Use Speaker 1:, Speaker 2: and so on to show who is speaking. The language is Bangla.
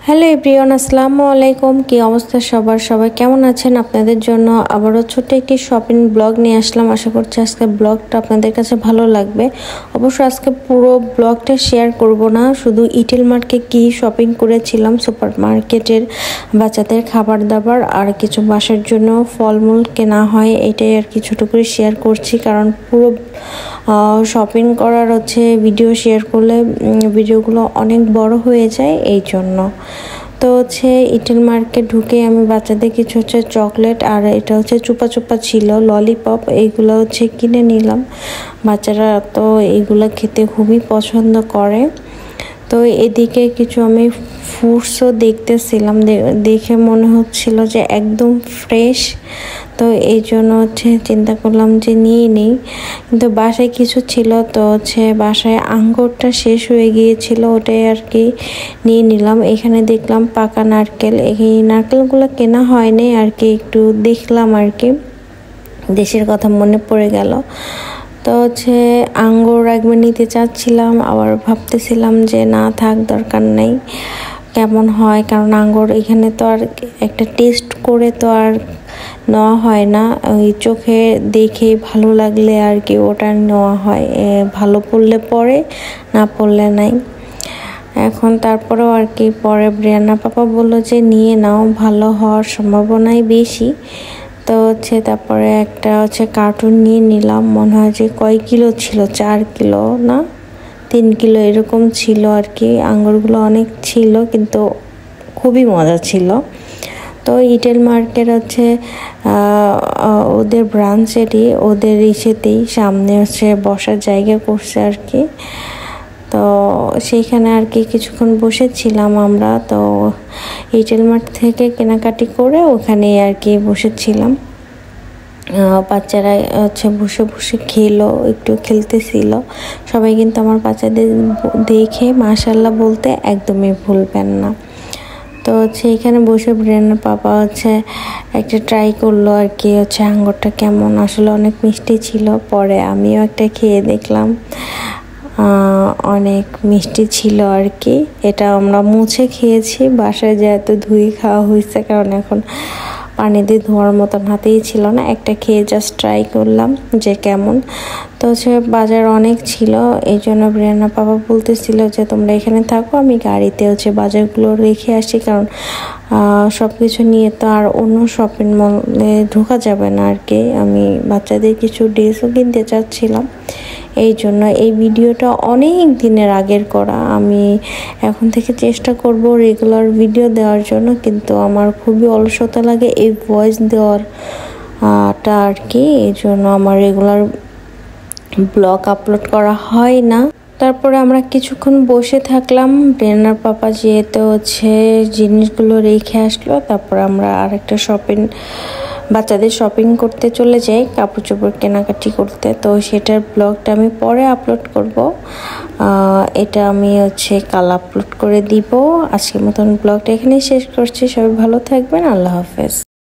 Speaker 1: হ্যালো এভরিওয়ান, আসসালামু আলাইকুম। কি অবস্থা সবাই কেমন আছেন? আপনাদের জন্য আবারও ছোট্ট একটি শপিং ব্লগ নিয়ে আসলাম। আশা করছি আজকে ব্লগটা আপনাদের কাছে ভালো লাগবে। অবশ্য আজকে পুরো ব্লগটা শেয়ার করব না, শুধু ইটেল মার্টে কি শপিং করেছিলাম, সুপার মার্কেটের বাচ্চাদের খাবার দাবার আর কিছু বাসার জন্য ফলমূল কেনা হয়, এটাই আর কি ছোটো করে শেয়ার করছি। কারণ পুরো শপিং করার ভিডিও শেয়ার করলে ভিডিওগুলো অনেক বড় হয়ে যায়, এই জন্য। তো ইটেল মার্কেট ঢুকে আমি বাচ্চাদের কিছু চকলেট আর এটা চুপা চুপা ছিল ললিপপ, এইগুলো কিনে নিলাম। বাচ্চারা তো এইগুলো খেতে খুবই পছন্দ করে। তো এদিকে কিছু আমি ফ্রুটসও দেখতেছিলাম, দেখে মনে হচ্ছিল যে একদম ফ্রেশ। তো এই জন্য চিন্তা করলাম যে নিয়ে নেই, কিন্তু বাসায় কিছু ছিল, তো বাসায় আঙ্গুরটা শেষ হয়ে গিয়েছিল, ওটাই আর কি নিয়ে নিলাম। এখানে দেখলাম পাকা নারকেল, এই নারকেলগুলো কেনা হয়নি আর কি, একটু দেখলাম আর কি, দেশের কথা মনে পড়ে গেল। তো আঙ্গুর একবার নিতে চাচ্ছিলাম, আবার ভাবতেছিলাম যে না থাক, দরকার নেই, কেমন হয়। কারণ আঙ্গুর এখানে তো আর একটা টেস্ট করে তো আর নেওয়া হয় না, ওই চোখে দেখে ভালো লাগলে আর কি ওটা নেওয়া হয়, ভালো পড়লে পরে, না পড়লে নাই। এখন তারপরেও আর কি পরে ব্রিয়ানা পাপা বললো যে নিয়ে নাও, ভালো হওয়ার সম্ভাবনাই বেশি। তো তারপরে একটা কার্টুন নিয়ে নিলাম, মনে হয় যে কয় কিলো ছিল, 4 কিলো না 3 কিলো এরকম ছিল আর কি। আঙ্গুরগুলো অনেক ছিল কিন্তু খুবই মজা ছিল। তো ইটেল মার্কেট ওদের ব্রাঞ্চেরই, ওদের ইসেতেই সামনে বসার জায়গা করছে আর কি। তো সেইখানে আর কি কিছুক্ষণ বসেছিলাম আমরা। তো ইটেল মার্ট থেকে কেনাকাটি করে ওখানে আর কি বসেছিলাম। বাচ্চারা বসে বসে খেলো, একটু খেলতেছিল সবাই, কিন্তু আমার বাচ্চাদের দেখে মাশাআল্লাহ বলতে একদমই ভুলবেন না। তো এখানে বসে ব্রিয়ানার পাপা একটা ট্রাই করলো আর কি, আঙ্গুরটা কেমন, আসলে অনেক মিষ্টি ছিল। পরে আমিও একটা খেয়ে দেখলাম, অনেক মিষ্টি ছিল আর কি। এটা আমরা মুছে খেয়েছি, বাসায় যেহেতু ধুয়ে খাওয়া হয়েছে, কারণ এখন পানি দিয়ে ধোয়ার মতন হাতেই ছিল না। একটা খেয়ে জাস্ট ট্রাই করলাম যে কেমন। তো বাজার অনেক ছিল, এই জন্য ব্রিয়ানা বাবা বলতেছিল যে তোমরা এখানে থাকো, আমি গাড়িতে বাজারগুলো রেখে আসি, কারণ সব কিছু নিয়ে তো আর অন্য শপিং মলে ঢোকা যাবে না আর কি। আমি বাচ্চাদের কিছু ড্রেসও কিনতে চাচ্ছিলাম, এই জন্য। এই ভিডিওটা অনেক দিনের আগের করা, আমি এখন থেকে চেষ্টা করব রেগুলার ভিডিও দেওয়ার জন্য, কিন্তু আমার খুবই অলসতা লাগে এই ভয়েস দেওয়ারটা আর কি, এই জন্য আমার রেগুলার ব্লগ আপলোড করা হয় না। তারপরে আমরা কিছুক্ষণ বসে থাকলাম, ব্রিয়ানার পাপা যেহেতু জিনিসগুলো রেখে আসলো, তারপর আমরা আরেকটা বাচ্চাদের শপিং করতে চলে যাই, কাপড় চোপড় কেনাকাটি করতে। তো সেটার ব্লগটা আমি পরে আপলোড করব, এটা আমি কাল আপলোড করে দিব। আজকের মতন ব্লগটা এখানেই শেষ করছি, সবাই ভালো থাকবেন, আল্লাহ হাফেজ।